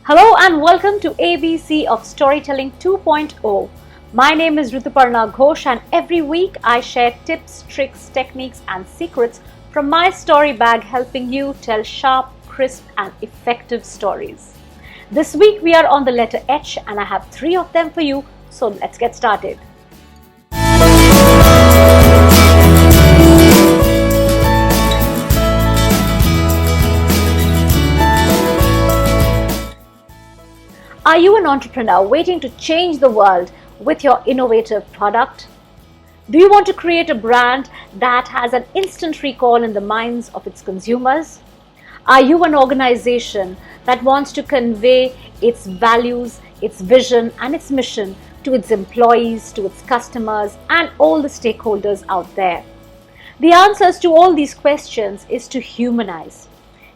Hello and welcome to ABC of Storytelling 2.0. My name is Rituparna Ghosh and every week I share tips, tricks, techniques and secrets from my story bag helping you tell sharp, crisp and effective stories. This week we are on the letter H and I have 3 of them for you, so let's get started. Are you an entrepreneur waiting to change the world with your innovative product? Do you want to create a brand that has an instant recall in the minds of its consumers? Are you an organization that wants to convey its values, its vision and its mission to its employees, to its customers and all the stakeholders out there? The answers to all these questions is to humanize.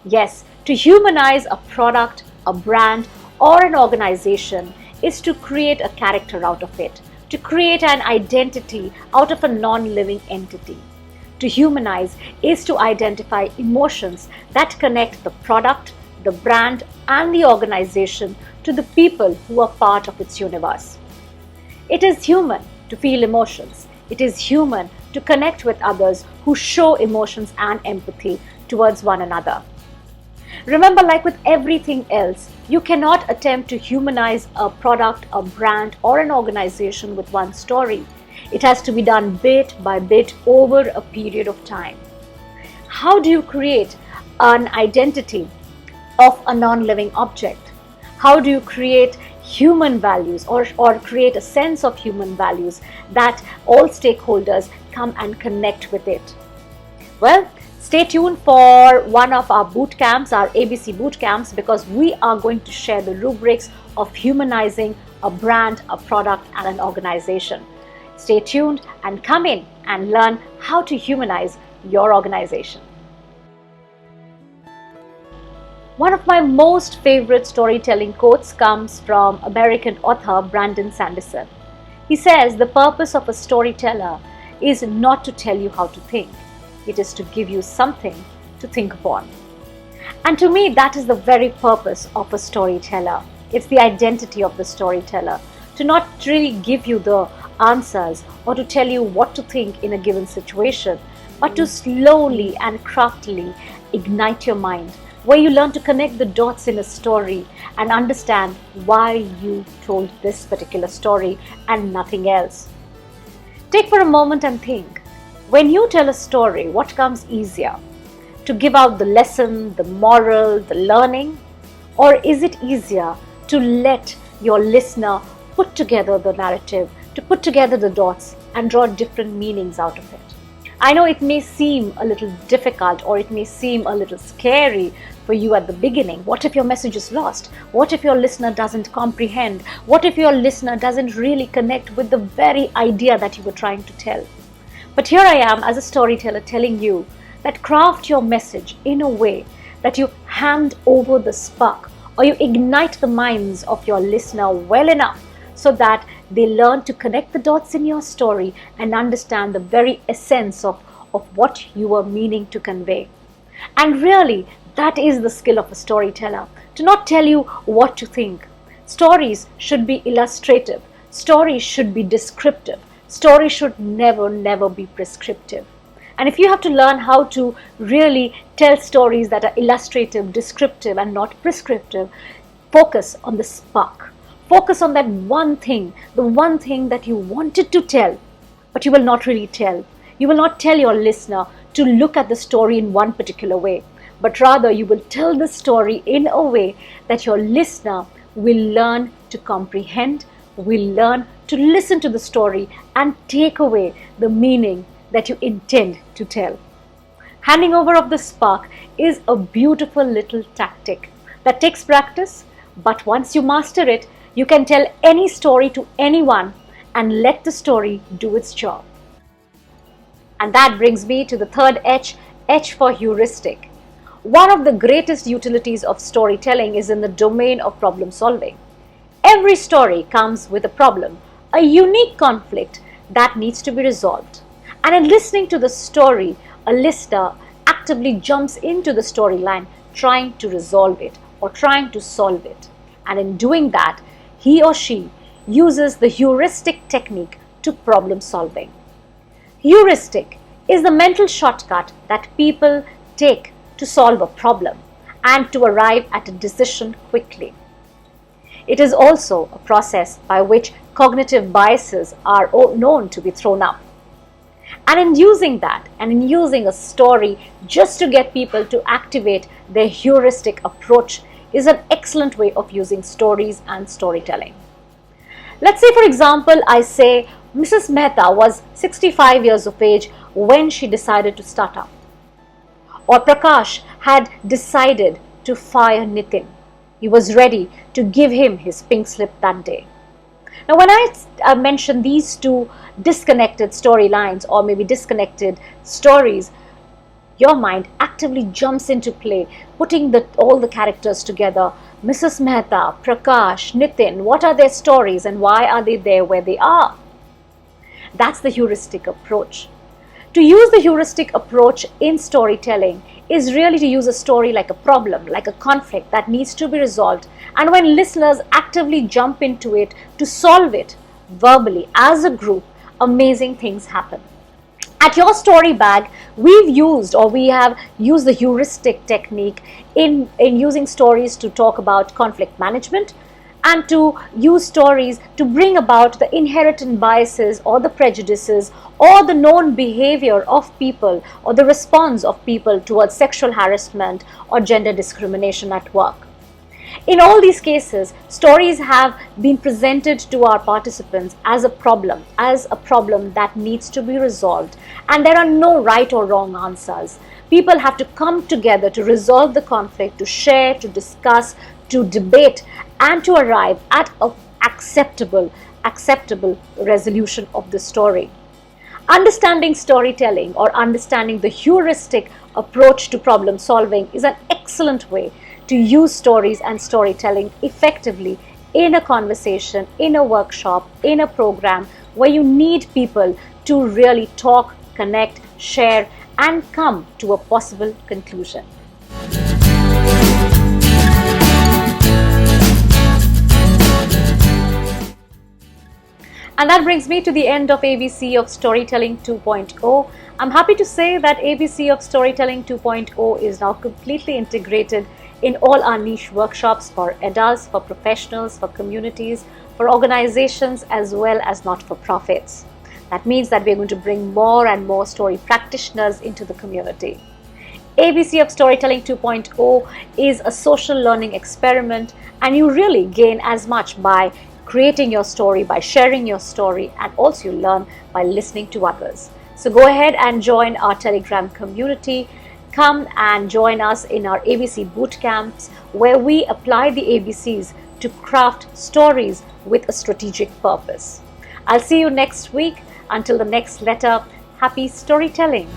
Yes, to humanize a product, a brand, or an organization is to create a character out of it, to create an identity out of a non-living entity. To humanize is to identify emotions that connect the product, the brand, and the organization to the people who are part of its universe. It is human to feel emotions. It is human to connect with others who show emotions and empathy towards one another. Remember, like with everything else, you cannot attempt to humanize a product, a brand, or an organization with one story. It has to be done bit by bit over a period of time. How do you create an identity of a non-living object? How do you create human values or create a sense of human values that all stakeholders come and connect with it? Well, stay tuned for one of our boot camps, our ABC boot camps, because we are going to share the rubrics of humanizing a brand, a product, and an organization. Stay tuned and come in and learn how to humanize your organization. One of my most favorite storytelling quotes comes from American author Brandon Sanderson. He says, "The purpose of a storyteller is not to tell you how to think. It is to give you something to think upon." And to me, that is the very purpose of a storyteller. It's the identity of the storyteller. To not really give you the answers or to tell you what to think in a given situation, but to slowly and craftily ignite your mind, where you learn to connect the dots in a story and understand why you told this particular story and nothing else. Take for a moment and think. When you tell a story, what comes easier? To give out the lesson, the moral, the learning? Or is it easier to let your listener put together the narrative, to put together the dots and draw different meanings out of it? I know it may seem a little difficult or it may seem a little scary for you at the beginning. What if your message is lost? What if your listener doesn't comprehend? What if your listener doesn't really connect with the very idea that you were trying to tell? But here I am as a storyteller telling you that craft your message in a way that you hand over the spark or you ignite the minds of your listener well enough so that they learn to connect the dots in your story and understand the very essence of what you were meaning to convey. And really, that is the skill of a storyteller, to not tell you what to think. Stories should be illustrative. Stories should be descriptive. Stories should never be prescriptive. And if you have to learn how to really tell stories that are illustrative, descriptive and not prescriptive, focus on the spark. Focus on that one thing, the one thing that you wanted to tell, but you will not really tell. You will not tell your listener to look at the story in one particular way, but rather you will tell the story in a way that your listener will learn to comprehend, will learn to listen to the story and take away the meaning that you intend to tell. Handing over of the spark is a beautiful little tactic that takes practice, but once you master it, you can tell any story to anyone and let the story do its job. And that brings me to the third H, H for heuristic. One of the greatest utilities of storytelling is in the domain of problem solving. Every story comes with a problem, a unique conflict that needs to be resolved. And in listening to the story, a listener actively jumps into the storyline trying to resolve it or trying to solve it. And in doing that, he or she uses the heuristic technique to problem solving. Heuristic is the mental shortcut that people take to solve a problem and to arrive at a decision quickly. It is also a process by which cognitive biases are known to be thrown up. And in using that, and in using a story just to get people to activate their heuristic approach, is an excellent way of using stories and storytelling. Let's say, for example, I say Mrs. Mehta was 65 years of age when she decided to start up. Or Prakash had decided to fire Nitin. He was ready to give him his pink slip that day. Now, when I mention these two disconnected storylines or maybe disconnected stories, your mind actively jumps into play, putting all the characters together. Mrs. Mehta, Prakash, Nitin, what are their stories and why are they there where they are? That's the heuristic approach. To use the heuristic approach in storytelling is really to use a story like a problem, like a conflict that needs to be resolved. And when listeners actively jump into it to solve it verbally as a group, amazing things happen. At Your Story Bag, we have used the heuristic technique in using stories to talk about conflict management and to use stories to bring about the inherent biases or the prejudices or the known behavior of people or the response of people towards sexual harassment or gender discrimination at work. In all these cases, stories have been presented to our participants as a problem that needs to be resolved, and there are no right or wrong answers. People have to come together to resolve the conflict, to share, to discuss, to debate, and to arrive at an acceptable resolution of the story. Understanding storytelling or understanding the heuristic approach to problem solving is an excellent way to use stories and storytelling effectively in a conversation, in a workshop, in a program where you need people to really talk, connect, share, and come to a possible conclusion. And that brings me to the end of ABC of Storytelling 2.0. I'm happy to say that ABC of Storytelling 2.0 is now completely integrated in all our niche workshops for adults, for professionals, for communities, for organizations, as well as not-for-profits. That means that we're going to bring more and more story practitioners into the community. ABC of Storytelling 2.0 is a social learning experiment, and you really gain as much by creating your story, by sharing your story, and also you learn by listening to others. So go ahead and join our Telegram community. Come and join us in our ABC boot camps where we apply the ABCs to craft stories with a strategic purpose. I'll see you next week. Until the next letter, happy storytelling.